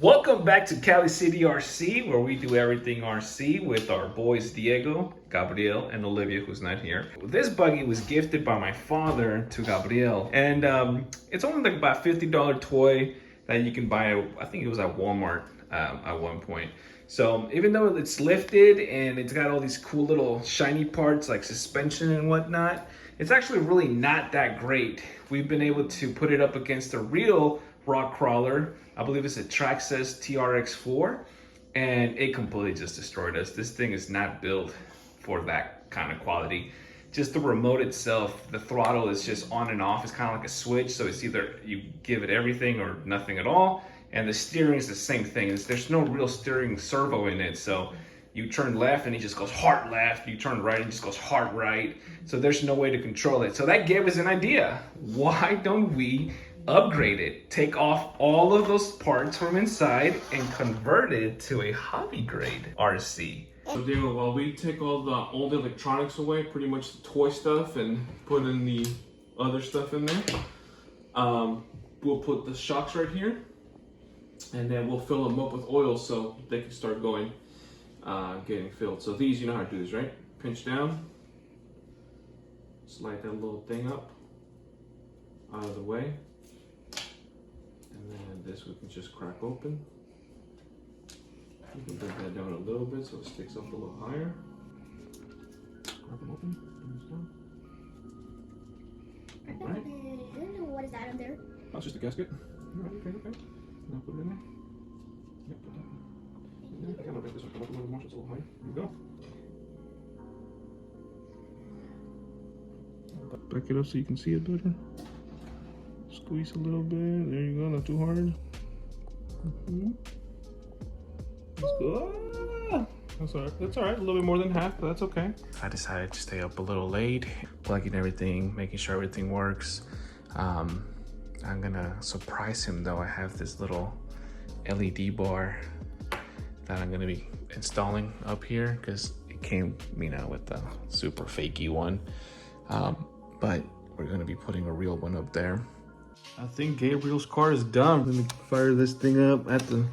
Welcome back to Cali City RC, where we do everything RC with our boys Diego, Gabriel, and Olivia, who's not here. This buggy was gifted by my father to Gabriel, and it's only like about $50 toy that you can buy. I think it was at Walmart at one point. So even though it's lifted and it's got all these cool little shiny parts like suspension and whatnot, it's actually really not that great. We've been able to put it up against a real rock crawler. I believe it's a Traxxas TRX4, and it completely just destroyed us. This thing is not built for that kind of quality. Just the remote itself, the throttle is just on and off. It's kind of like a switch, so it's either you give it everything or nothing at all. And the steering is the same thing. There's no real steering servo in it, so you turn left and it just goes hard left. You turn right and it just goes hard right. So there's no way to control it. So that gave us an idea. Why don't we upgrade it, take off all of those parts from inside and convert it to a hobby grade RC. So Diego, while we take all the old electronics away, pretty much the toy stuff, and put in the other stuff in there, we'll put the shocks right here, and then we'll fill them up with oil so they can start going, getting filled. So these, you know how to do this, right? Pinch down, slide that little thing up, out of the way. And then this we can just crack open. You can bring that down a little bit so it sticks up a little higher. Crack them open. Right. What is that in there? That's just a gasket. Alright, okay. Now put it in there. Yep, put that in there. I gotta make this one come up a little more so it's a little higher. Here we go. Back it up so you can see it better. Squeeze a little bit. There you go. Not too hard. That's good. That's all right. That's all right. A little bit more than half, but that's okay. I decided to stay up a little late, plugging everything, making sure everything works. I'm gonna surprise him though. I have this little LED bar that I'm gonna be installing up here because it came, with the super fakey one. But we're gonna be putting a real one up there. I think Gabriel's car is done. Let me fire this thing up. I have to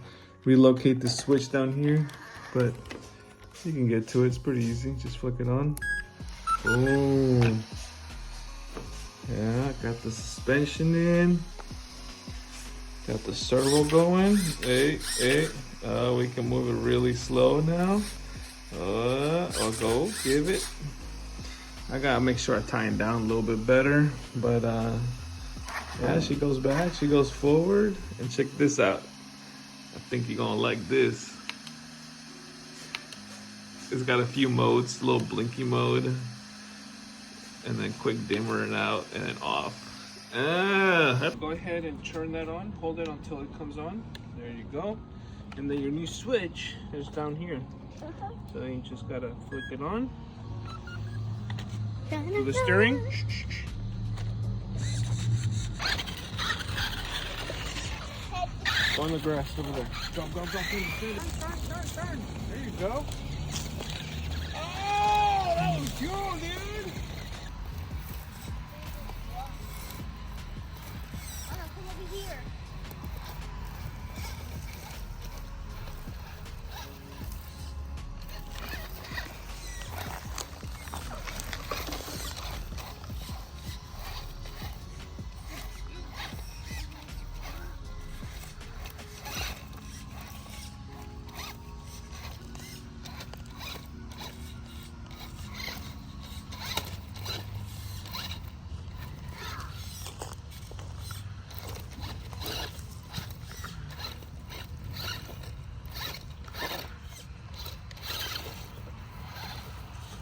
relocate the switch down here, but you can get to it. It's pretty easy. Just flick it on. Boom. Yeah, got the suspension in. Got the servo going. Hey. We can move it really slow now. I'll go give it. I gotta make sure I tie it down a little bit better, but yeah, she goes back, she goes forward, and check this out. I think you're gonna like this. It's got a few modes, a little blinky mode, and then quick dimmer and out, and then off. Go ahead and turn that on, hold it until it comes on. There you go. And then your new switch is down here. So you just gotta flick it on. Do the steering. Go on the grass over there. Jump. Turn. There you go. Oh, that was cool, dude.